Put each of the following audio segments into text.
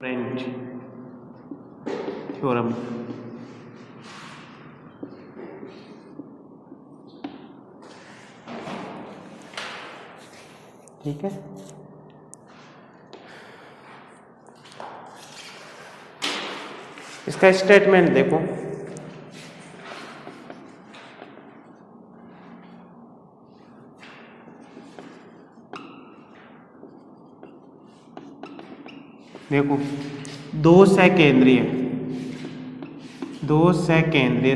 Lorentz theorem. ठीक है, इसका स्टेटमेंट देखो। देखो, दो सकेंद्रीय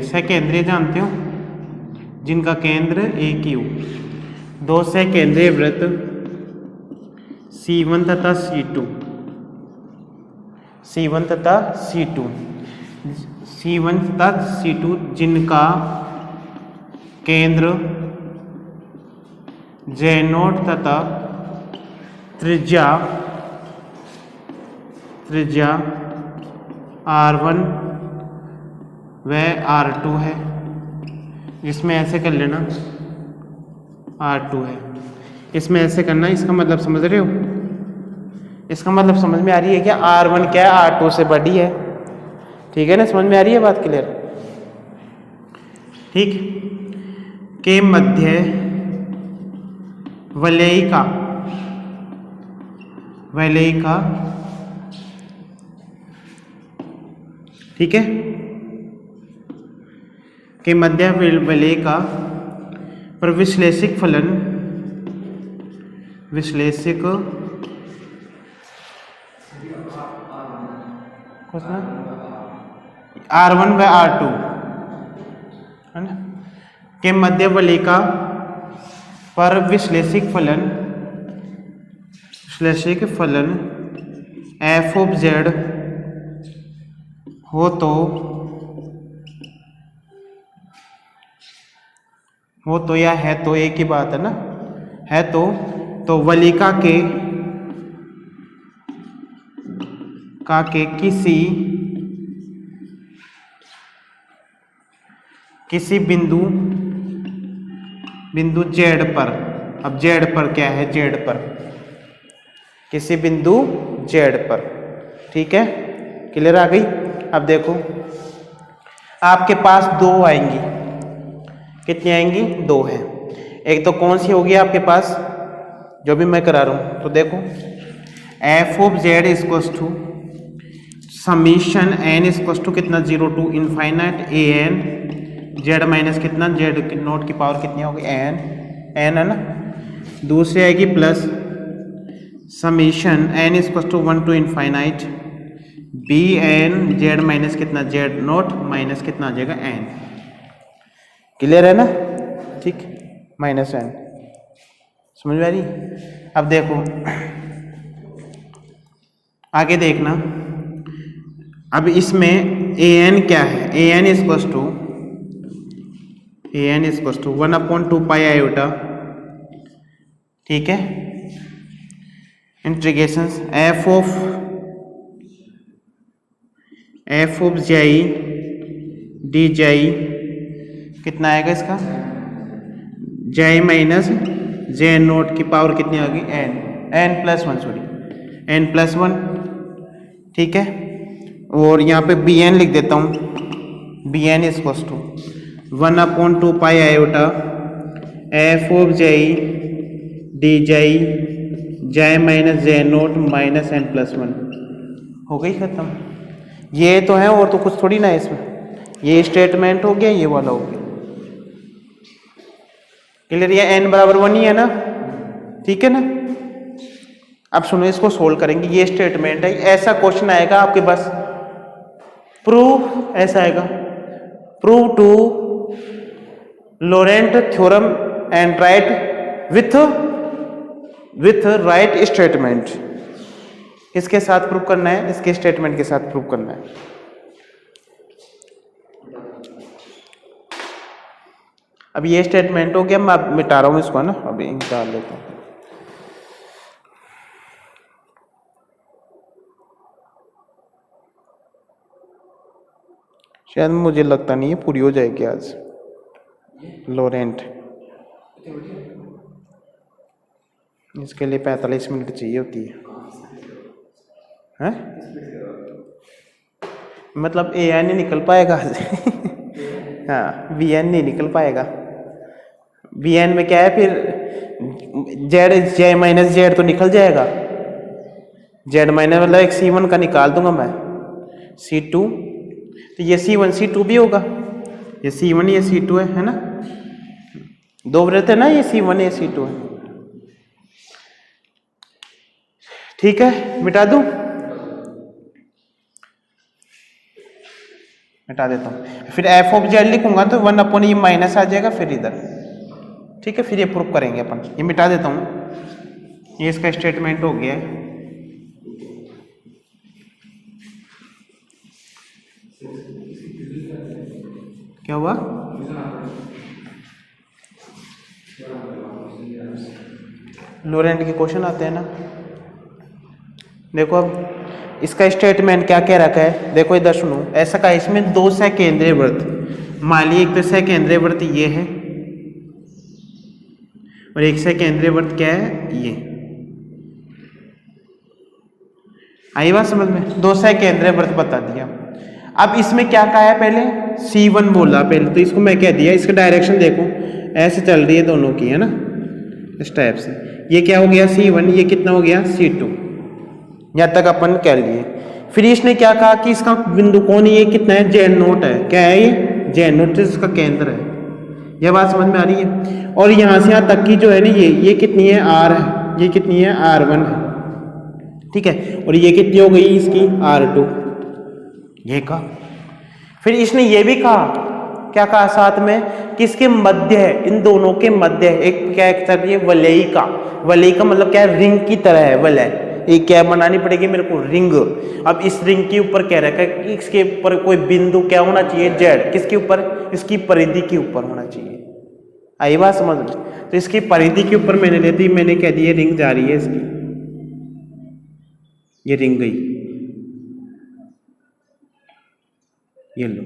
सकेंद्रीय जानते हो, जिनका केंद्र AQ, दो सकेंद्रीय वृत्त C1 तथा C2, C1 तथा C2, C1 तथा C2 जिनका केंद्र J0 तथा त्रिज्या R1 व R2 है, जिसमें ऐसे कर लेना R2 है, इसमें ऐसे करना। इसका मतलब समझ रहे हो, इसका मतलब समझ में आ रही है क्या? R1 क्या है, R2 से बड़ी है। ठीक है ना, समझ में आ रही है बात क्लियर? ठीक, के मध्य वलयी का ठीक है, के मध्य वलय का पर विश्लेषिक फलन R1 व R2 है ना, के मध्य वलय का पर विश्लेषिक फलन f ऑफ z हो तो या है तो एक ही बात है ना, है तो वलिका के किसी बिंदु z पर, अब z पर क्या है, z पर किसी बिंदु z पर, ठीक है, क्लियर आ गई। अब देखो, आपके पास दो आएंगी, कितनी आएंगी? दो है। एक तो कौन सी होगी आपके पास, जो भी मैं करा रहा हूं, तो देखो f of z equals to summation n equals to कितना, 0 to infinite an z minus कितना, z नोट की पावर कितनी होगी, n है ना। दूसरी आएगी plus summation n equals to 1 to infinite bn z minus कितना, z नोट माइनस कितना आ जाएगा, n। क्लियर है ना? ठीक, माइनस n, समझ में आ रही? अब देखो आगे देखना, अब इसमें an क्या है, an equals to 1/2 pi iota, ठीक है, integration f of j dy कितना आएगा इसका, j माइनस j नोट की पावर कितनी आ गई, n plus 1, sorry n plus 1, ठीक है। और यहाँ पे bn लिख देता हूँ, bn equals to 1/2 pi iota f of j dy j minus j not minus n plus 1, हो गई खत्म। ये तो है, और तो कुछ थोड़ी ना है इसमें, ये स्टेटमेंट हो गया, ये वाला हो गया, क्लियर? ये n बराबर 1 ही है ना, ठीक है ना। अब सुनो, इसको सोल्व करेंगे, ये स्टेटमेंट है, ऐसा क्वेश्चन आएगा आपके पास, प्रूव, ऐसा आएगा, prove to Laurent theorem and write with right statement. किसके साथ प्रूव करना है, इसके स्टेटमेंट के साथ प्रूव करना है। अब ये स्टेटमेंट हो गया, मैं मिटा रहा हूं इसको ना, अभी निकाल लेता हूं। शायद मुझे लगता नहीं है पूरी हो जाएगी आज लोरेंट, इसके लिए 45 मिनट चाहिए होती है, हैं? मतलब ए एन नहीं निकल पाएगा हाँ बी एन नहीं निकल पाएगा। बी एन में क्या है फिर जेड जे माइनस जेड तो निकल जाएगा। जेड माइनस मतलब एक C1 का निकाल दूंगा मैं C2, तो ये C1 C2 भी होगा, ये C1 ये C2 है ना, दो रहते हैं ना, ये C1 ये C2 है। ठीक है, मिटा दूं, मिटा देता हूँ। फिर एफ ऑफ जेड लिखूंगा तो 1 अपॉन ये माइनस आ जाएगा फिर इधर। ठीक है, फिर ये प्रूफ करेंगे अपन। ये मिटा देता हूँ, ये इसका स्टेटमेंट हो गया है। क्या हुआ? लोरेंट के क्वेश्चन आते हैं ना। देखो अब इसका स्टेटमेंट क्या कह रखा है, देखो इधर सुनो। ऐसा का इसमें दो सकेंद्रीय वृत्त, मान ली एक तो सकेंद्रीय वृत्त ये है और एक सकेंद्रीय वृत्त क्या है ये। आई बात समझ में? दो सकेंद्रीय वृत्त बता दिया। अब इसमें क्या कहा है, पहले C1 बोला पहले, तो इसको मैं कह दिया, इसका डायरेक्शन देखो ऐसे चल रही है दोनों की, है ना, इस टाइप से। ये क्या हो गया C1, ये कितना हो गया C2, यहाँ तक अपन कह लिए। फिर इसने क्या कहा कि इसका बिंदु कोण ये कितना है, जेड नोट है। क्या है ये? जेड नोट, इसका केंद्र है। यह बात समझ में आ रही है? और यहाँ से यहाँ तक की जो है ना ये कितनी है, R है, ये कितनी है, R1 है। ठीक है, और ये कितनी हो गई इसकी, R2। ये कहा। फिर इसने ये भी कहा, क्या कहा साथ में, किसके मध्य है, इन दोनों के मध्य है एक क्या है, ये वलयिका। वलयिका मतलब क्या है, रिंग की तरह है वलय। एक क्या बनानी पड़ेगी मेरे को, रिंग। अब इस रिंग के ऊपर क्या रखा है, इसके ऊपर कोई बिंदु क्या होना चाहिए, जेड। किसके ऊपर? इसकी परिधि के ऊपर होना चाहिए। आई बात समझ में? तो इसकी परिधि के ऊपर मैंने लेती, मैंने कह दी रिंग जा रही है इसकी, ये रिंग गई, ये लो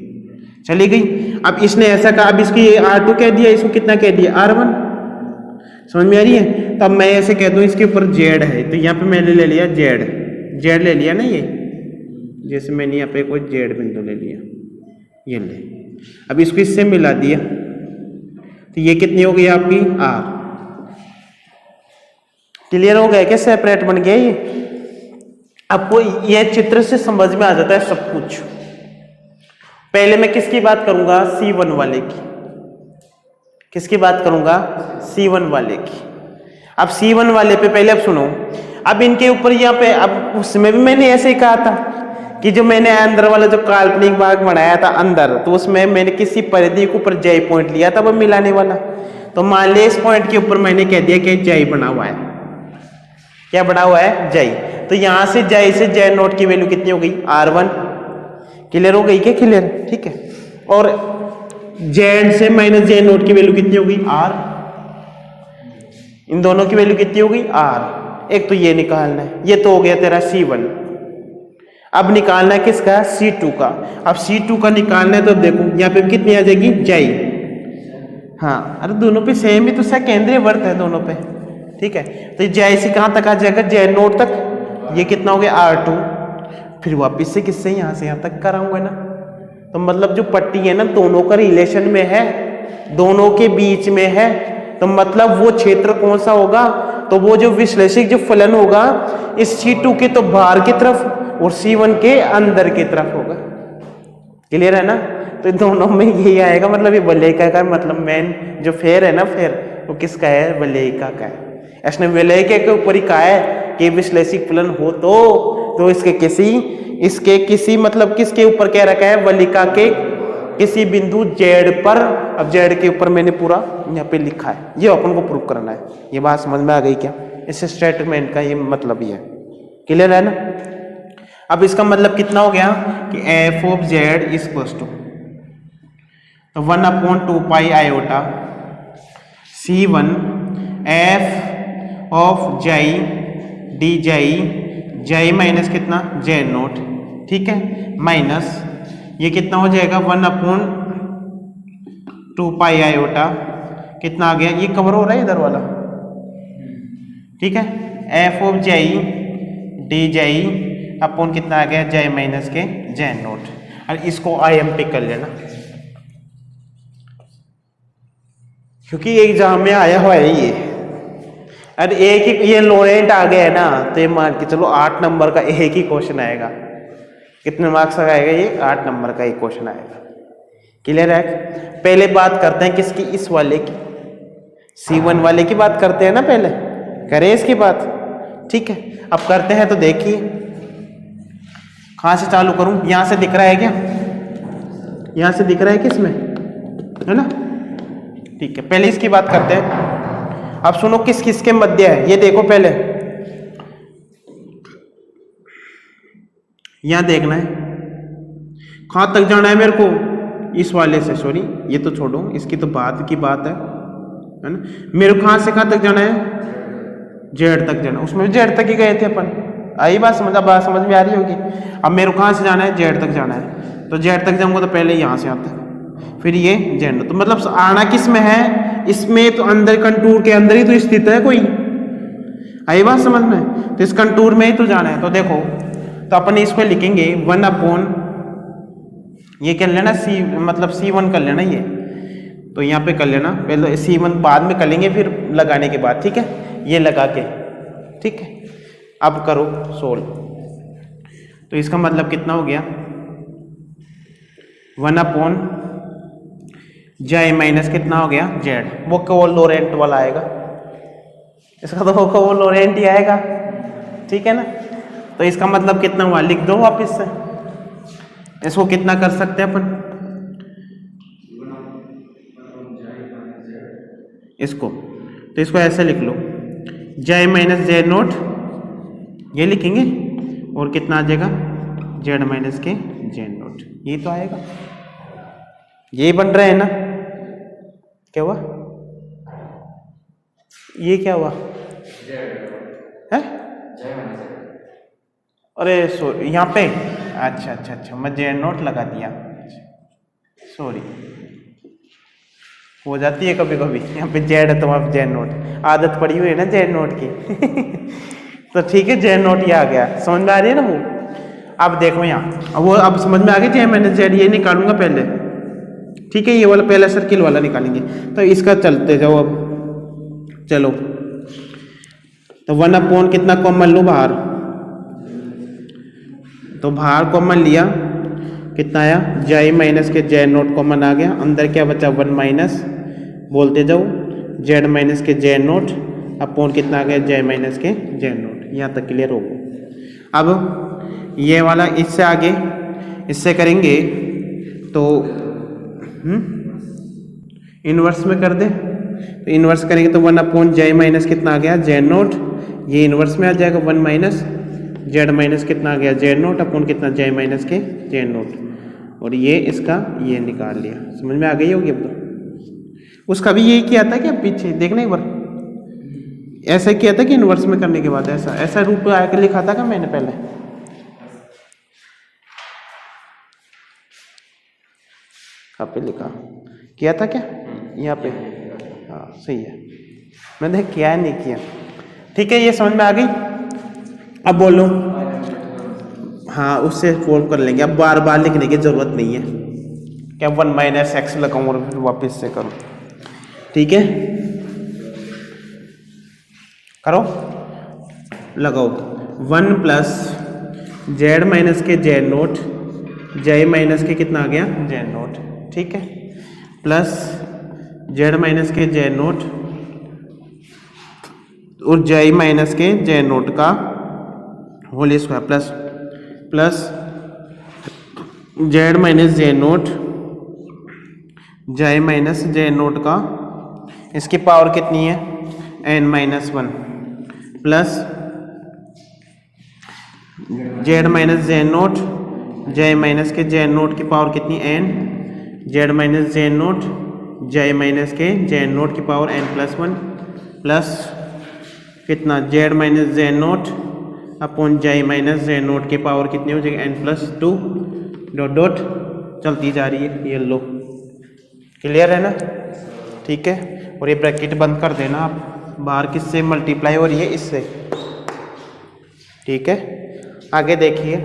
चली गई। अब इसने ऐसा कहा, अब इसकी R2 कह दिया, इसको कितना कह दिया, R1। समझ में आ रही है? तब मैं ऐसे कह दूं इसके ऊपर जेड है, तो यहाँ पे मैंने ले लिया जेड, जेड ले लिया ना ये, जैसे मैंने यहाँ पे कोई जेड बिंदु ले लिया, ये ले। अब इसको इससे मिला दिया, तो ये कितनी हो गई आपकी, R। क्लियर हो गया क्या? सेपरेट बन गया ये। आपको यह चित्र से समझ में आ जाता है सब कुछ। पहले मैं किसकी बात करूंगा, C1 वाले की। किसकी बात करूंगा, C1 वाले की। अब C1 वाले पे पहले अब सुनो, अब इनके ऊपर यहाँ पे, अब उसमें भी मैंने ऐसे ही कहा था कि जो मैंने अंदर वाला जो काल्पनिक भाग बनाया था अंदर, तो उसमें मैंने किसी परिधि के ऊपर J पॉइंट लिया था वो मिलाने वाला। तो मान लिया इस पॉइंट के ऊपर मैंने कह दिया कि J बना हुआ है। क्या बना हुआ है, J। तो यहां से J से J नोट की वैल्यू कितनी हो गई, R1। क्लियर हो गई क्या? क्लियर, ठीक है। और जेड से माइनस जे नोट की वैल्यू कितनी हो गई, R। इन दोनों की वैल्यू कितनी हो गई, R। एक तो ये निकालना है, ये तो हो गया तेरा C1। अब निकालना है किसका, C2 का। अब C2 का निकालना है तो देखो यहाँ पे कितनी आ जाएगी, J। हाँ, अरे दोनों पे सेम ही तो सकेंद्रीय वृत्त है दोनों पे। ठीक है, तो J से कहां तक आ जाएगा, J नोट तक। ये कितना हो गया, R2। फिर वापिस से किससे, यहां से यहां तक कराऊंगा ना। तो मतलब जो पट्टी है ना, दोनों का रिलेशन में है, दोनों के बीच में है। तो मतलब वो क्षेत्र कौन सा होगा, तो वो जो विश्लेषिक जो फलन होगा इस C2 के तो बाहर की तरफ और C1 के अंदर की तरफ होगा। क्लियर है ना? तो दोनों में यही आएगा, मतलब ये वलयिका का मतलब मेन जो फेर है ना, फेर वो किसका है, वलयिका का है। इसने वलयिका के ऊपर ही कहा है कि विश्लेषिक फलन हो तो इसके किसी मतलब किसके ऊपर कह रखा है, वलिका के किसी बिंदु जेड पर। अब जेड के ऊपर मैंने पूरा यहाँ पे लिखा है, ये अपन को प्रूव करना है। ये बात समझ में आ गई क्या? इस स्टेटमेंट का ये मतलब ही है। क्लियर है ना? अब इसका मतलब कितना हो गया कि F of Z is equal to 1/2 iota C1 F of जाई डी जाई, जाई माइनस कितना, जे नोट। ठीक है, माइनस ये कितना हो जाएगा, 1/2 आयोटा, कितना आ गया, ये कवर हो रहा है इधर वाला। ठीक है, एफ ऑफ जाई डी जाई अपॉन कितना आ गया जे माइनस के जे नोट। और इसको IMP कर लेना क्योंकि एग्जाम में आया हुआ है ये। अरे एक ही ये लोरेंट आ गया है ना, तो ये मान के चलो 8 नंबर का एक ही क्वेश्चन आएगा। कितने मार्क्स का आएगा ये? 8 नंबर का एक क्वेश्चन आएगा। क्लियर है? पहले बात करते हैं किसकी? इस वाले की, C1 वाले की बात करते हैं ना, पहले करें इसकी बात। ठीक है, अब करते हैं। तो देखिए कहां से चालू करूं? यहां से दिख रहा है क्या? यहां से दिख रहा है किसमें, है ना? ठीक है, पहले इसकी बात करते हैं। अब सुनो किस किस के मध्य है ये देखो। पहले यहां देखना है कहां तक जाना है मेरे को, इस वाले से। सॉरी ये तो छोड़ो, इसकी तो बाद की बात है ना। मेरे को कहां से कहां तक जाना है? जेड तक जाना। उसमें जेड तक ही गए थे अपन। आई बात समझ? बात समझ में आ रही होगी। अब मेरे को कहां से जाना है? जेड तक जाना है। तो जेड तक जाऊंगा तो पहले यहां से आता है, फिर ये जेड। तो मतलब आना किस में है? इसमें तो अंदर कंटूर के अंदर ही तो स्थित है कोई। आई बात समझ में? तो इस कंटूर में ही तो जाना है। तो देखो, तो अपन इसको लिखेंगे 1 अपॉन, ये कर लेना सी, मतलब C1 कर लेना ये। तो यहाँ पे कर लेना, पहले C1 बाद में कर लेंगे फिर लगाने के बाद। ठीक है, ये लगा के। ठीक है, अब करो सोल्व। तो इसका मतलब कितना हो गया? 1 अपॉन जे माइनस कितना हो गया? जेड। वो कोलोरेंट वाला आएगा, इसका तो वो कोलोरेंट ही आएगा। ठीक है ना? तो इसका मतलब कितना हुआ? लिख दो वापिस से। इसको कितना कर सकते हैं अपन? इसको तो इसको ऐसे लिख लो, जे माइनस जे नोट, ये लिखेंगे। और कितना आ जाएगा? जेड माइनस के जे नोट। ये तो आएगा, यही बन रहा है ना। क्या हुआ? ये क्या हुआ है? अरे सॉरी, यहाँ पे अच्छा अच्छा अच्छा, मैं जे नोट लगा दिया। सॉरी, हो जाती है कभी कभी। यहाँ पे जेड है तो वहाँ पे जे नोट, आदत पड़ी हुई है ना जे नोट की। तो ठीक है, जे नोट ये आ गया। समझ में आ रही है ना वो? अब देखो यहाँ, वो अब समझ में आ गई। जे मैंने जेड ये निकालूंगा पहले। ठीक है, ये वाला पहला सर्किल वाला निकालेंगे। तो इसका चलते जाओ अब। चलो, तो 1 अपॉन कितना कॉमन लो बाहर? तो बाहर कॉमन लिया, कितना आया? जे माइनस के जे नोट कॉमन आ गया। अंदर क्या बचा? 1 माइनस, बोलते जाओ, जेड माइनस के जे नोट अपॉन कितना आ गया? जे माइनस के जे नोट। यहाँ तक क्लियर हो गया। अब ये वाला इससे आगे, इससे करेंगे तो इनवर्स में कर दे। तो इनवर्स करेंगे तो 1 अपॉन जे माइनस कितना आ गया? जे नोट। ये इनवर्स में आ जाएगा 1 माइनस जेड माइनस कितना आ गया? जेड नोट अपॉन कितना? जे माइनस के जे नोट। और ये इसका ये निकाल लिया। समझ में आ गई होगी अब तो। उसका भी यही किया था क्या पीछे? देखना एक बार, ऐसा किया था कि इनवर्स में करने के बाद ऐसा ऐसा रूप आकर लिखा था क्या मैंने पहले? कहाँ पे लिखा किया था क्या? यहाँ पे, हाँ सही है। मैंने किया है नहीं किया। ठीक है, ये समझ में आ गई। अब बोलो, हाँ उससे सॉल्व कर लेंगे। अब बार बार लिखने की जरूरत नहीं है। क्या 1 माइनस एक्स लगाऊँ और फिर वापस से करूँ? ठीक है, करो, लगाओ। 1 प्लस जेड माइनस के जे नोट, जे माइनस के कितना आ गया? जे नोट। ठीक है, प्लस जेड माइनस के जे नोट और जे माइनस के जे नोट का whole square, plus plus Z minus J naught, J minus J naught का, इसकी पावर कितनी है? n-1, plus Z minus J naught, J minus के जे नोट की पावर कितनी? n, Z minus J naught, J minus के J naught की power n+1, plus कितना? Z minus J naught upon J minus J naught की power कितनी हो जाएगी? n+2 डॉट डॉट चलती जा रही है। ये लो, क्लियर है ना? ठीक है, और ये ब्रैकेट बंद कर देना आप। बाहर किससे मल्टीप्लाई हो रही है? इससे। ठीक है, आगे देखिए,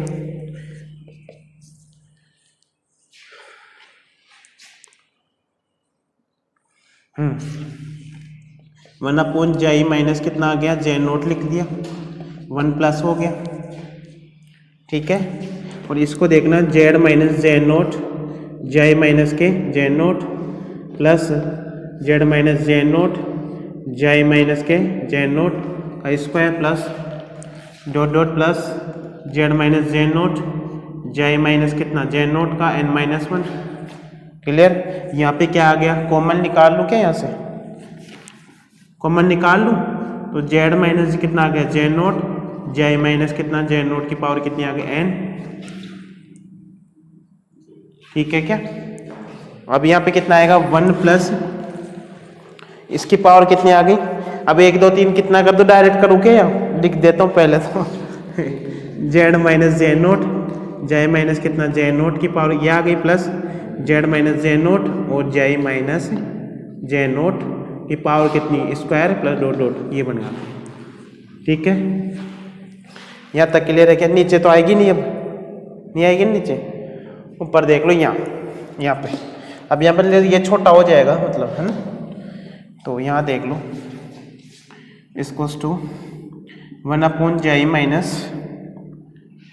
वन अपॉन जाई माइनस कितना आ गया, जे नोट लिख दिया, 1 प्लस हो गया, ठीक है। और इसको देखना Z minus J naught, xi minus के J naught plus Z minus J naught, xi minus के जे नोट का square plus dot dot plus Z minus J naught, xi minus कितना जे नोट का n माइनस 1। क्लियर। यहाँ पे क्या आ गया, common निकाल लूँ क्या, यहाँ से कॉमन निकाल लूँ तो जेड माइनस कितना आ गया जे नोट, जाई माइनस कितना जे नोट की पावर कितनी आ गई n, ठीक है क्या। अब यहाँ पे कितना आएगा 1 प्लस इसकी पावर कितनी आ गई, अब 1 2 3 कितना कर दो, डायरेक्ट करूँ क्या या लिख देता हूँ पहले तो Z minus J naught, xi minus कितना जे नोट की पावर ये आ गई plus Z minus J note और जाई माइनस जे नोट की पावर कितनी स्क्वायर प्लस डॉट डॉट, ये बन गया, ठीक है। यहाँ तक क्लियर है क्या, नीचे तो आएगी नहीं, अब नहीं आएगी नीचे, ऊपर देख लो यहाँ पे, अब यहाँ पर ये छोटा हो जाएगा मतलब, है ना। तो यहाँ देख लो इसकोस टू 1 अपॉन जाई माइनस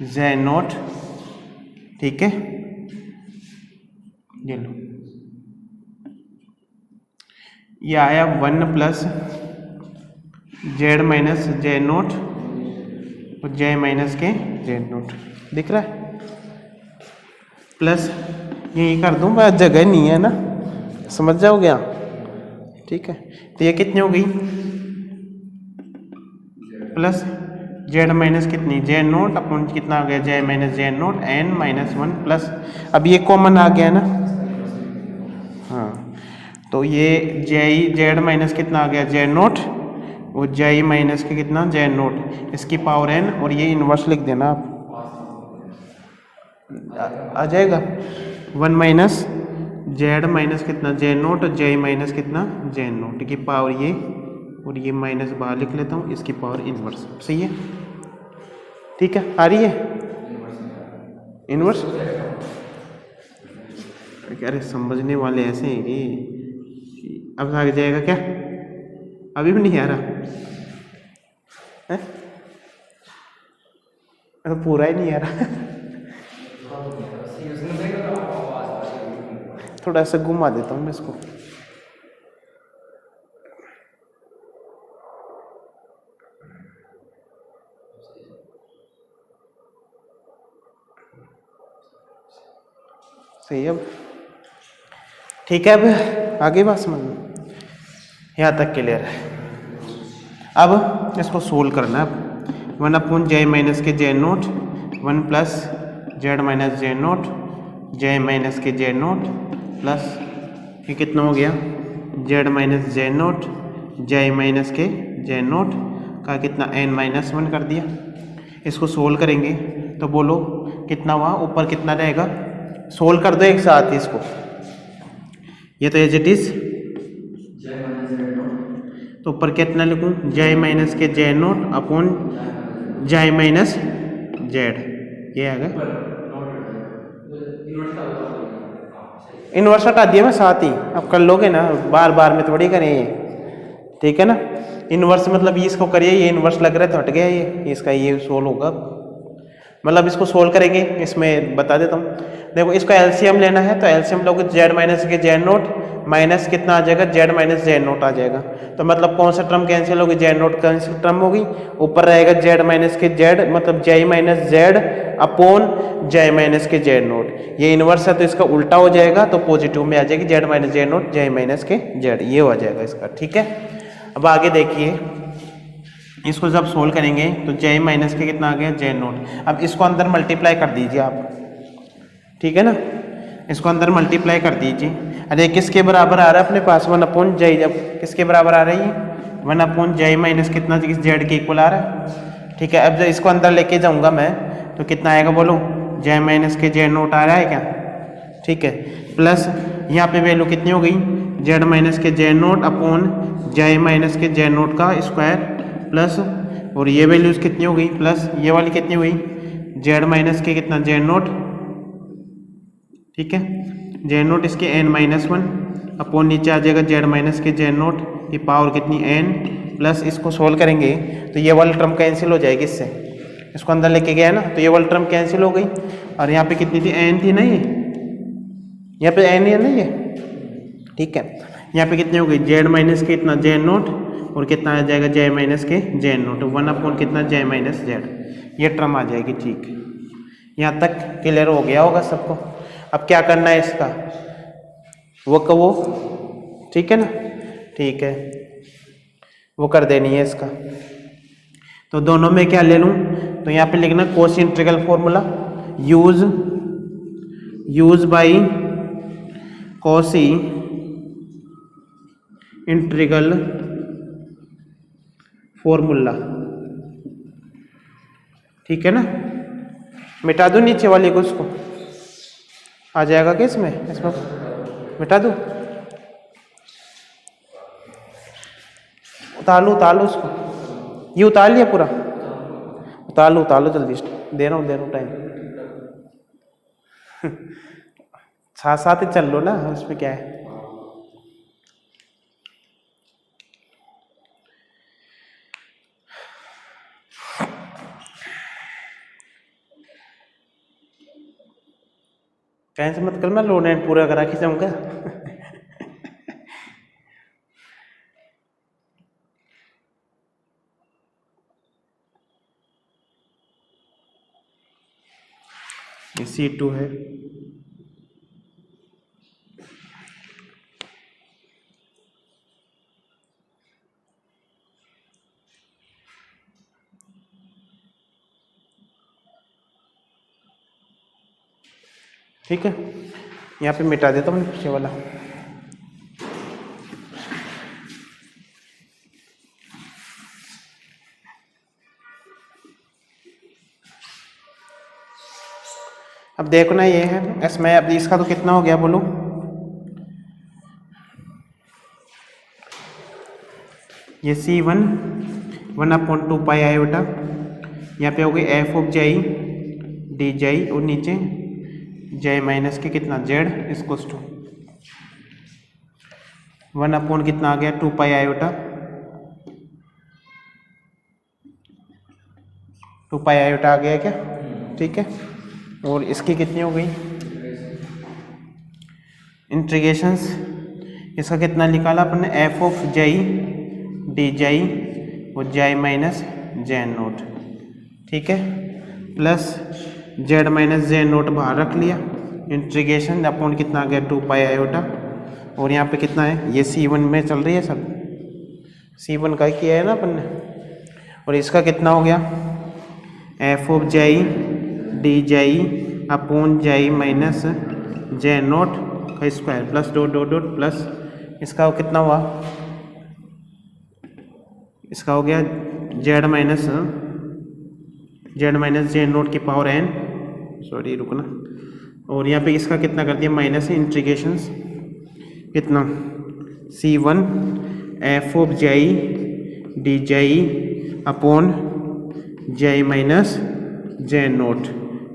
जे नोट, ठीक है, ये लो, ये आया 1 plus Z minus J note और जे माइनस के जे नोट, दिख रहा है, प्लस यही कर दूं मैं, जगह नहीं है ना, समझ जाओगे आप, ठीक है। तो ये कितनी हो गई, प्लस जेड माइनस कितनी जे नोट अपन कितना आ गया जे minus J note n minus 1 plus, अब ये कॉमन आ गया ना, हाँ, तो ये जेड माइनस कितना आ गया जे नोट और जाई माइनस के कितना जे नोट, इसकी पावर n, और ये इनवर्स लिख देना आप, आ जाएगा 1 माइनस जेड माइनस कितना जे नोट और जाई माइनस कितना जे नोट की पावर ये, और ये माइनस बाहर लिख लेता हूँ, इसकी पावर इनवर्स, सही है, ठीक है। आ रही है इनवर्स, अरे समझने वाले ऐसे हैं कि अब आ जाएगा क्या, अभी भी नहीं आ रहा है, तो पूरा ही नहीं आ रहा थोड़ा सा घुमा देता हूँ मैं इसको, सही है, अब ठीक है। अब आगे बात समझ में, यहाँ तक क्लियर है। अब इसको सोल्व करना है, अब 1 अपॉन जे माइनस के J note, 1 plus Z minus J naught, J minus के जे नोट प्लस ये कितना हो गया Z minus J naught, J minus के जे नोट का कितना n माइनस 1 कर दिया। इसको सोल्व करेंगे तो बोलो कितना हुआ, ऊपर कितना रहेगा, सोल्व कर दो एक साथ इसको, ये तो एज इट इज, तो ऊपर कितना लिखूं जे माइनस के J naught upon J minus Z, ये आ गया, इनवर्स हटा दिया मैं साथ ही, अब कर लोगे ना, बार बार में थोड़ी करें ये, ठीक है ना। इनवर्स मतलब ये इसको करिए, ये इनवर्स लग रहा है तो हट गया ये, इसका ये सोल्व होगा, मतलब इसको सोल्व करेंगे, इसमें बता देता हूँ। देखो इसको एलसीएम लेना है तो एलसीएम लोगे जेड माइनस के जेड नोट माइनस कितना आ जाएगा जेड माइनस जेड नोट आ जाएगा, तो मतलब कौन सा टर्म कैंसिल होगी, जेड नोट कैंसिल टर्म होगी, ऊपर रहेगा जेड माइनस के जेड मतलब जे minus Z upon J minus के जेड नोट, ये इनवर्स है तो इसका उल्टा हो जाएगा, तो पॉजिटिव में आ जाएगी Z minus Z note J minus के जेड, ये हो जाएगा इसका, ठीक है। अब आगे देखिए, इसको जब सोल्व करेंगे तो जे माइनस के कितना आ गया जे नोट, अब इसको अंदर मल्टीप्लाई कर दीजिए आप, ठीक है ना, इसको अंदर मल्टीप्लाई कर दीजिए। अरे किसके बराबर आ रहा है अपने पास 1 अपॉन जे, जब किसके बराबर आ रही है 1 अपॉन जे माइनस कितना जेड के इक्वल आ रहा है, ठीक है। अब जब इसको अंदर लेके जाऊंगा मैं तो कितना आएगा बोलो, जे माइनस के जे नोट आ रहा है क्या, ठीक है, प्लस यहाँ पे वैल्यू कितनी हो गई जेड माइनस के J naught upon J minus के जे नोट का स्क्वायर प्लस, और ये वैल्यूज कितनी हो गई प्लस ये वाली कितनी हुई जेड माइनस के कितना जेड नोट, ठीक है, जेड नोट इसके एन माइनस वन अपॉन नीचे आ जाएगा जेड माइनस के जेड नोट की पावर कितनी एन प्लस, इसको सोल्व करेंगे तो ये वाली टर्म कैंसिल हो जाएगी इससे, इसको अंदर लेके गया ना तो ये वाली टर्म कैंसिल हो गई और यहाँ पे कितनी थी एन थी ना, ये यहाँ पे एन है ना ये, ठीक है, यहाँ पे कितनी हो गई जेड माइनस के इतना जेड नोट और कितना आ जाएगा जेड माइनस के जेड नोट वन अपॉन कितना जेड माइनस जेड, ये टर्म आ जाएगी। ठीक, यहाँ तक क्लियर हो गया होगा सबको। अब क्या करना है इसका, वो का वो, ठीक है ना, ठीक है, वो कर देनी है इसका। तो दोनों में क्या ले लूँ, तो यहाँ पे लिखना Cauchy integral formula use by Cauchy integral formula, ठीक है ना, मिटा दूँ नीचे वाले को, उसको आ जाएगा क्या इसमें मिटा दूँ, उतार लो उसको, ये उतार लिया पूरा, उतार लो जल्दी, दे रहा हूँ टाइम साथ साथ ही चल लो ना, उसमें क्या है। कैसे मत कर, मैं लो नेट पूरा करा के जाऊंगा ये C2 है, ठीक है, यहाँ पे मिटा देता हूँ पीछे वाला। अब देखो ना ये है इसमें, अब इसका तो कितना हो गया बोलो, ये C1 1/2 आयोटा, यहाँ पे हो गई एफ ऑफ जाई डी जाई और नीचे जाई माइनस के कितना जेड इसको 1 कितना आ गया 2 आयोटा, 2 आयोटा आ गया क्या, ठीक है, और इसकी कितनी हो गई इंटीग्रेशंस, इसका कितना निकाला अपन ने एफ ऑफ जाई डी जाई और जाई माइनस जेड नोट, ठीक है, plus Z minus Z note बाहर रख लिया, इंटीग्रेशन अपॉन कितना आ गया 2 आयोटा, और यहाँ पे कितना है ये C1 में चल रही है सब, C1 का किया है ना अपन ने, और इसका कितना हो गया एफ ऑफ जाई डी जाई अपॉन जाई माइनस जेड नोट का square plus dot dot dot plus इसका कितना हुआ, इसका हो गया जेड माइनस जेड नोट की पावर n, सॉरी रुकना, और यहाँ पे इसका कितना कर दिया माइनस इंटीग्रेशंस कितना C1 एफ ऑफ जाई डी जाई अपॉन जाई माइनस जेड नोट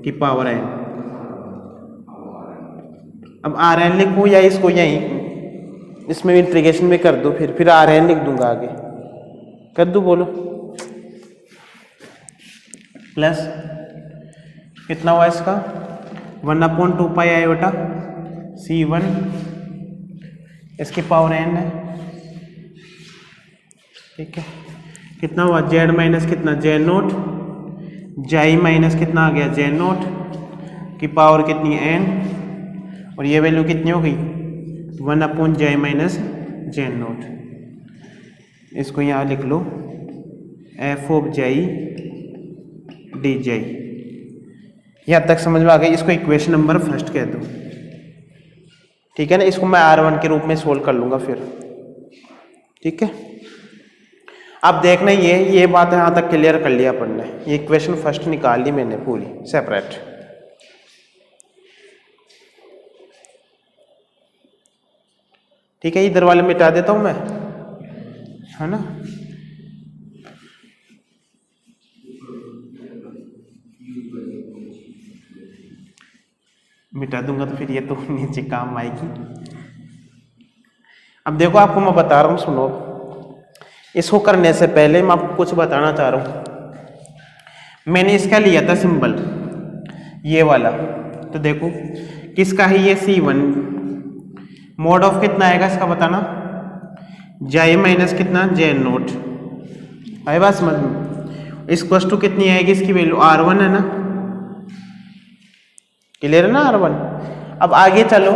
की पावर n। अब Rn लिखूँ या इसको यहीं इसमें इंटीग्रेशन में कर दो, फिर Rn लिख दूंगा आगे, कर दूँ बोलो, प्लस कितना हुआ इसका 1/2 आयोटा C1 इसकी पावर n है, ठीक है, कितना हुआ जेड माइनस कितना जेड नोट, जाई माइनस कितना आ गया जेड नोट की पावर कितनी n, और ये वैल्यू कितनी हो गई 1 जाई माइनस जेड नोट, इसको यहाँ लिख लो एफ ऑफ जाई डी जाई, यहाँ तक समझ में आ गई, इसको इक्वेशन नंबर फर्स्ट कह दो, ठीक है ना, इसको मैं R1 के रूप में सोल्व कर लूंगा फिर, ठीक है। अब देखना ये बात यहाँ तक क्लियर कर लिया अपन ने, ये इक्वेशन फर्स्ट निकाल ली मैंने पूरी सेपरेट, ठीक है, इधर वाले मिटा देता हूँ मैं, है ना, मिटा दूंगा तो फिर ये तो नीचे काम आएगी। अब देखो आपको मैं बता रहा हूँ, सुनो। इसको करने से पहले मैं आपको कुछ बताना चाह रहा हूँ। मैंने इसका लिया था सिंबल, ये वाला। तो देखो किसका है ये, C1। मोड ऑफ कितना आएगा इसका बताना, J माइनस कितना, J0। आए बात समझ में। इस टू कितनी आएगी इसकी वैल्यू, R1 है ना, क्लियर है ना, R1। अब आगे चलो,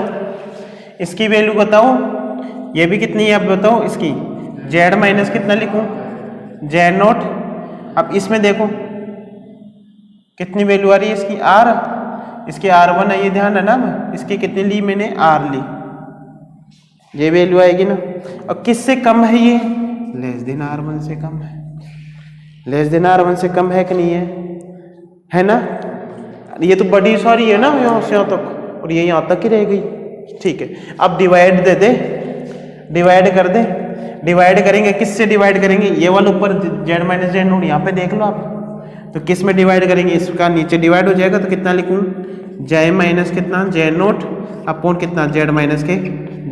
इसकी वैल्यू बताओ, ये भी कितनी है अब बताओ इसकी, Z माइनस कितना लिखूं, J0। अब इसमें देखो कितनी वैल्यू आ रही है इसकी, R, इसकी R1 है, ये ध्यान है ना। इसकी कितनी ली मैंने, R ली, ये वैल्यू आएगी ना। अब किससे कम है ये, लेस देन R1 से कम है। लेस देन R1 से कम है कि नहीं है ना। ये तो बड़ी सारी है ना, यहाँ से यहाँ तक, और ये यहाँ तक ही रह गई। ठीक है, अब डिवाइड दे दे, डिवाइड कर दे। डिवाइड करेंगे, किससे डिवाइड करेंगे, ये वाला ऊपर Z माइनस J0, यहाँ पे देख लो आप। तो किस में डिवाइड करेंगे, इसका नीचे डिवाइड हो जाएगा। तो कितना लिखूं, J माइनस कितना, J0 अपॉन कितना, Z माइनस के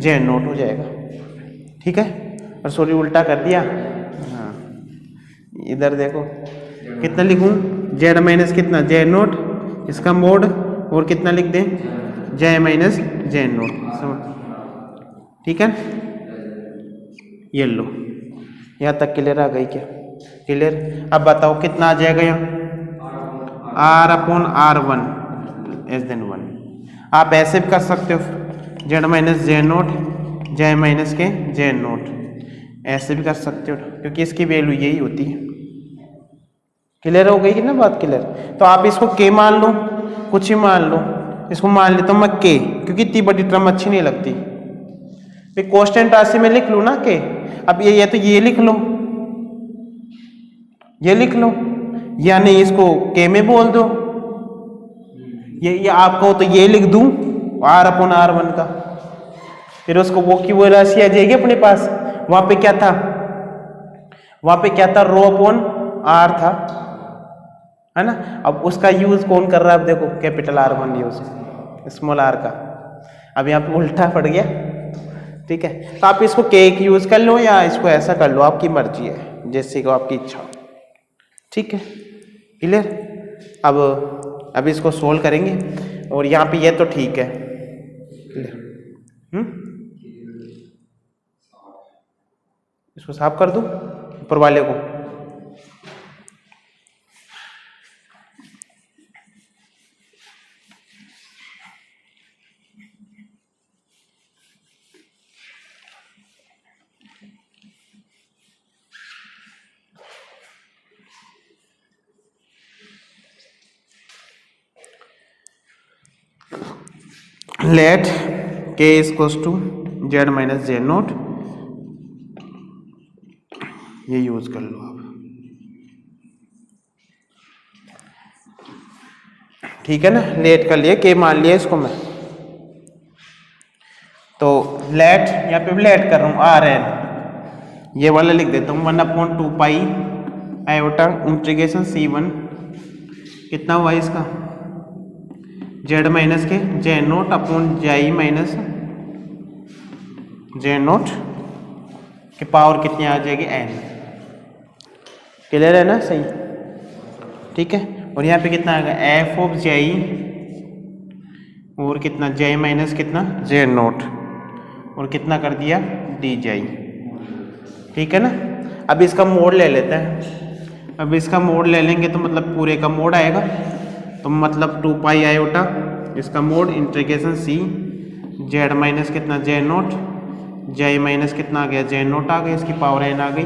J0 हो जाएगा। ठीक है, और सॉरी उल्टा कर दिया। हाँ, इधर देखो कितना लिखूं, Z माइनस कितना, J0, इसका मोड, और कितना लिख दें, J माइनस J0। ठीक है, ये लो, यहाँ तक क्लियर आ गई क्या, क्लियर। अब बताओ कितना आ जाएगा यहाँ, R अपॉन R1 1। आप ऐसे भी कर सकते हो, Z minus J0, J minus के J0, ऐसे भी कर सकते हो, क्योंकि इसकी वैल्यू यही होती है। क्लियर हो गई कि ना बात, क्लियर। तो आप इसको K मान लो, कुछ ही मान लो, इसको मान लेता हूँ मैं K, क्योंकि इतनी बड़ी टर्म अच्छी नहीं लगती। फिर कांस्टेंट राशि में लिख लूँ ना K। अब ये तो ये लिख लो, ये लिख लो, यानी इसको K में बोल दो। ये आपको हो तो ये लिख दूं R अपॉन R1 का, फिर उसको वो की वो राशि आ जाएगी अपने पास। वहां पे क्या था, वहां पे क्या था, रो अपॉन R था, है ना। अब उसका यूज कौन कर रहा है, अब देखो capital R1 use small r का। अब यहाँ पे उल्टा पड़ गया। ठीक है, तो आप इसको K यूज कर लो या इसको ऐसा कर लो, आपकी मर्जी है, जैसे को आपकी इच्छा। ठीक है, क्लियर। अब इसको सोल्व करेंगे, और यहाँ पे ये तो ठीक है, क्लियर। इसको साफ कर दूं ऊपर वाले को। Let K equals to Z minus J0, ये यूज कर लो आप। ठीक है ना, लेट कर लिया, K मान लिया इसको मैं। तो लेट, यहाँ पे भी लेट कर रहा हूँ, RN, ये वाला लिख देता हूँ 1/2 पाई आयोटा इंटीग्रेशन C1, कितना हुआ इसका, Z माइनस के J0 upon J minus J0 की पावर कितनी आ जाएगी, N। क्लियर है ना, सही। ठीक है, और यहाँ पे कितना आएगा, F ऑफ J और कितना J माइनस कितना J0, और कितना कर दिया DJ। ठीक है ना। अब इसका मोड ले लेते हैं। अब इसका मोड ले लेंगे तो मतलब पूरे का मोड आएगा, तो मतलब 2 पाई आयोटा इसका mode integration C Z minus कितना J0, J माइनस कितना आ गया J0 आ गया, इसकी पावर N आ गई।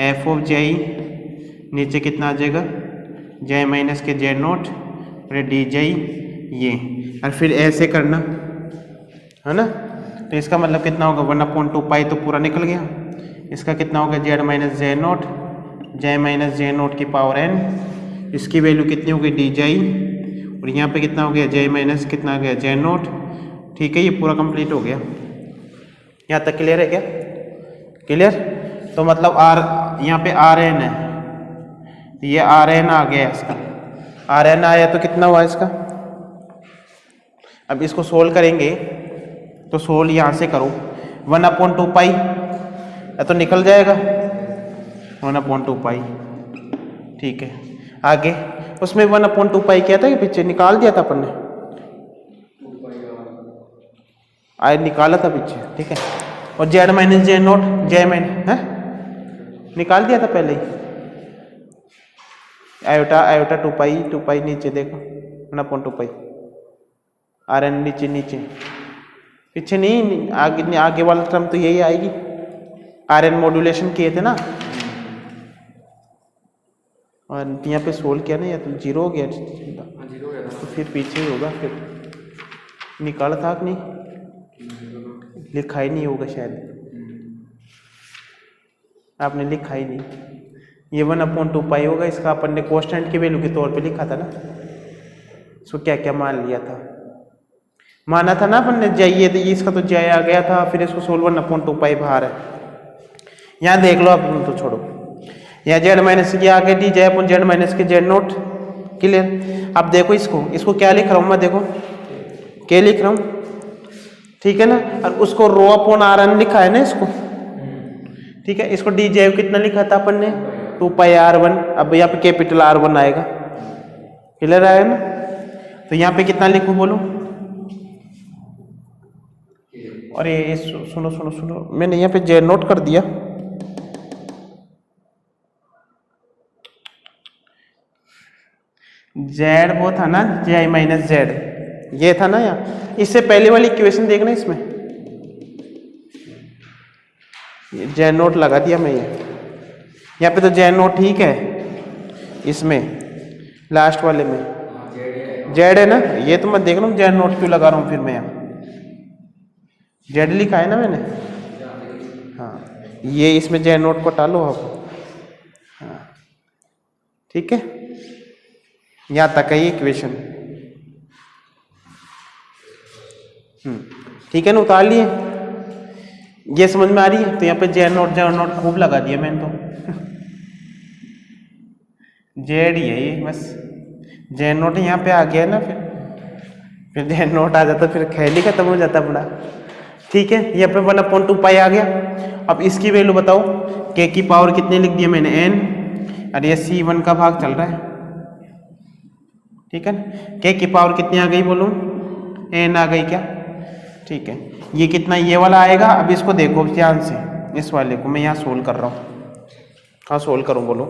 F ऑफ J नीचे कितना आ जाएगा, J माइनस के J0 और DJ ये, और फिर ऐसे करना है ना। तो इसका मतलब कितना होगा 1/2 पाई, तो पूरा निकल गया। इसका कितना होगा Z minus J0, J minus J0 की पावर N, इसकी वैल्यू कितनी होगी DJ, और यहाँ पे कितना हो गया J माइनस कितना आ गया J0। ठीक है, ये पूरा कंप्लीट हो गया। यहाँ तक क्लियर है क्या, क्लियर। तो मतलब यहाँ पे RN है, ये RN आ गया, इसका RN आया तो कितना हुआ इसका, अब इसको सोल्व करेंगे तो सोल्व यहाँ से करो 1/2 पाई, तो निकल जाएगा 1/2 पाई। ठीक है, आगे उसमें 1/2 पाई क्या था कि पीछे निकाल दिया था अपन ने, आज निकाला था पीछे। ठीक है, और Z minus J naught J minus है निकाल दिया था पहले ही। आयोटा आयोटा 2 पाई नीचे देखो 1/2 पाई, आर एन नीचे नीचे पीछे नहीं, आगे आगे वाला टर्म तो यही आएगी। आर एन मॉड्यूलेशन किए थे ना, और यहाँ पे सोल्व किया ना, या तो 0 हो गया तो फिर पीछे ही होगा, फिर निकाला था कि नहीं, लिखा ही नहीं होगा शायद, आपने लिखा ही नहीं। ये 1/2 पाई होगा, इसका अपन ने कांस्टेंट की वैल्यू के तौर पे लिखा था ना, इसको क्या क्या मान लिया था, माना था ना अपन ने जाइए, तो इसका तो जय आ गया था, फिर इसको सोल्व 1/2 पाई बाहर है। यहाँ देख लो, आप तो छोड़ो, यहाँ जेड माइनस के आगे डी जय अपन जेड माइनस के जेड नोट क्लियर। अब देखो इसको क्या लिख रहा हूँ मैं, देखो क्या लिख रहा हूँ, ठीक है ना, और उसको रो अपॉन आर एन लिखा है ना इसको। ठीक है, इसको डी जे कितना लिखा था अपन ने 2 पाई R1, अब यहाँ पे कैपिटल R1 आएगा, क्लियर आएगा ना। तो यहाँ पे कितना लिखूं बोलो, और ये सुनो सुनो सुनो, मैंने यहाँ पे जे नोट कर दिया, जेड वो था ना जे माइनस जेड, ये था ना यहाँ, इससे पहले वाली इक्वेशन देखना, इसमें जे नोट लगा दिया मैं, ये यहाँ पे तो जे नोट ठीक है, इसमें लास्ट वाले में जेड है ना, ये तो मैं देख रहा हूँ जे नोट क्यों लगा रहा हूँ फिर मैं, यहाँ जेड लिखा है ना मैंने, हाँ ये इसमें जे नोट को टालो आप, हाँ ठीक है, यहाँ तक है ये इक्वेशन। ठीक है ना, उतार लिए, ये समझ में आ रही है। तो यहाँ पे जे नोट खूब लगा दिया मैंने तो जेड ही है ये बस, जे नोट यहाँ पे आ गया ना, फिर जे नोट आ जाता, फिर खेल ही खत्म हो जाता बड़ा। ठीक है, यहाँ पे 1/2 पाई आ गया। अब इसकी वैल्यू बताओ, के की पावर कितनी लिख दिया मैंने n, और ये C1 का भाग चल रहा है, ठीक है ना। के की पावर कितनी आ गई बोलो, n आ गई क्या, ठीक है। ये कितना, ये वाला आएगा। अब इसको देखो ध्यान से, इस वाले को मैं यहाँ सोल्व कर रहा हूँ, हाँ सोल्व करूँ बोलो,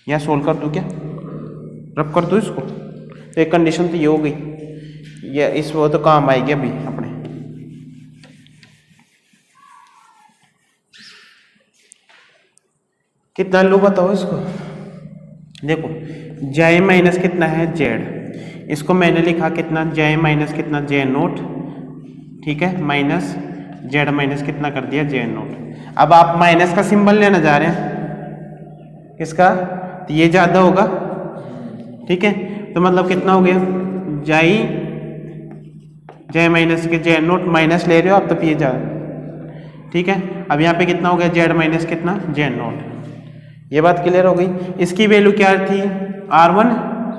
यहाँ सोल्व कर दूँ क्या, रब कर दूँ इसको, तो एक कंडीशन तो ये हो गई, ये इस वो तो काम आएगी अभी अपने। कितना लो बताओ इसको, देखो जे माइनस कितना है जेड, इसको मैंने लिखा कितना जे माइनस कितना जे नोट, ठीक है, माइनस जेड माइनस कितना कर दिया जे नोट। अब आप माइनस का सिंबल लेना जा रहे हैं इसका, तो ये ज़्यादा होगा, ठीक है, तो मतलब कितना हो गया, जे माइनस के जे नोट माइनस ले रहे हो आप, तो ये जा, ठीक है। अब यहाँ पे कितना हो गया, जेड माइनस कितना जे नोट, ये बात क्लियर हो गई। इसकी वैल्यू क्या थी R1,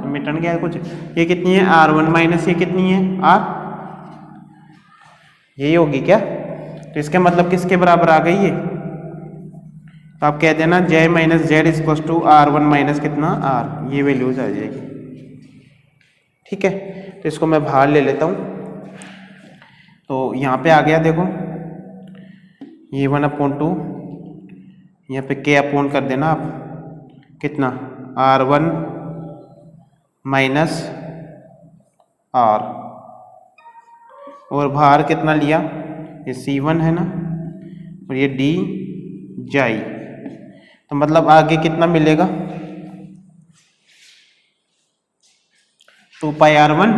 मिटन गया कुछ, ये कितनी है R1 माइनस ये कितनी है R, यही होगी क्या, तो इसका मतलब किसके बराबर आ गई ये, तो आप कह देना J minus Z equal to R1 minus कितना R, ये वैल्यूज आ जाएगी, ठीक है। तो इसको मैं बाहर ले लेता हूँ, तो यहाँ पे आ गया देखो, ये 1/2, यहाँ पे के अपोन कर देना आप, कितना R1 माइनस R, और बाहर कितना लिया, ये C1 है ना, और ये D जाई, तो मतलब आगे कितना मिलेगा 2 पाई R1,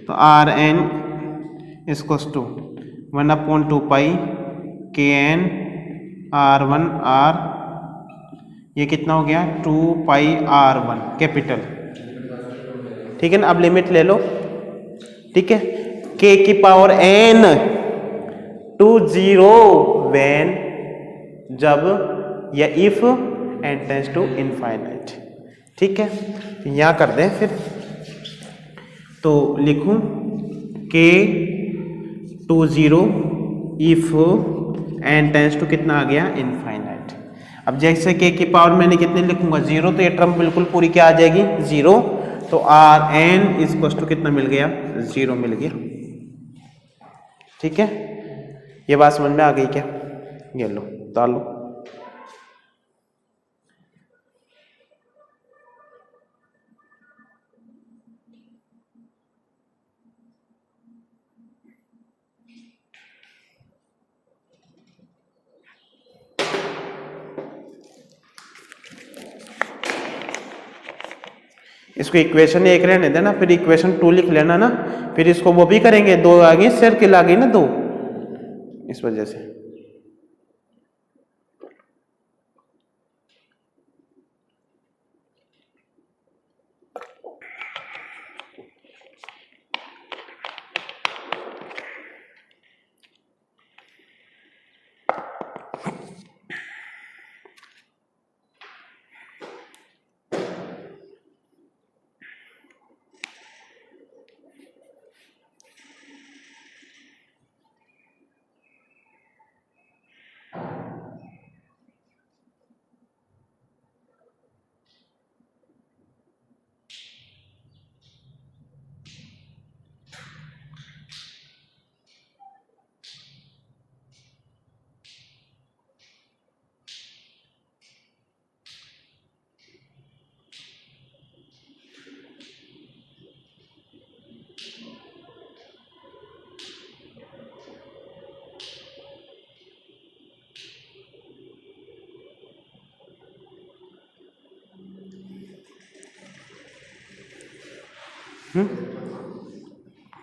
तो Rn equals to 1/2 pi Kn R1 R, ये कितना हो गया 2 पाई R1 कैपिटल, ठीक है ना। अब लिमिट ले लो, ठीक है, k की पावर n टू 0 व्हेन, जब या if n tends to infinite, ठीक है, तो यहाँ कर दें फिर, तो लिखूं k to 0 if n tends to कितना आ गया इनफाइनाइट। अब जैसे k की पावर मैंने कितने लिखूंगा 0, तो ये टर्म बिल्कुल पूरी क्या आ जाएगी 0, तो R N is equal to कितना मिल गया 0 मिल गया। ठीक है, ये बात समझ में आ गई क्या? ये लो डाल लो। इसको इक्वेशन 1 रहने देना, फिर इक्वेशन 2 लिख लेना ना, फिर इसको वो भी करेंगे, 2 आ गई सर्किल आ गई ना 2, इस वजह से।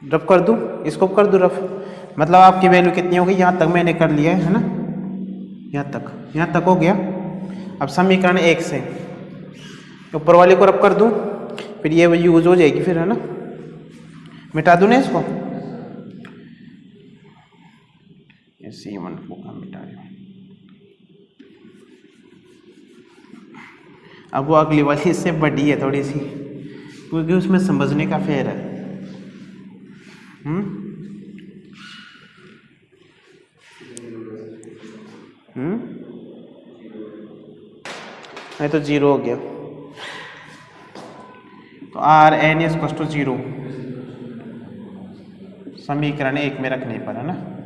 रफ कर दूं, इसको कर दूं रफ, मतलब आपकी वैल्यू कितनी होगी, यहाँ तक मैंने कर लिया है ना, यहाँ तक हो गया। अब समीकरण 1 से ऊपर वाले को रफ कर दूं, फिर ये यूज हो जाएगी फिर, है ना, मिटा दूं ना इसको, C1 को मिटा दूं। अब वो अगली वाली इससे बड़ी है थोड़ी सी, क्योंकि उसमें समझने का फेर है। नहीं तो 0 हो गया, तो R N is equal to 0 समीकरण 1 में रखने पर, है ना।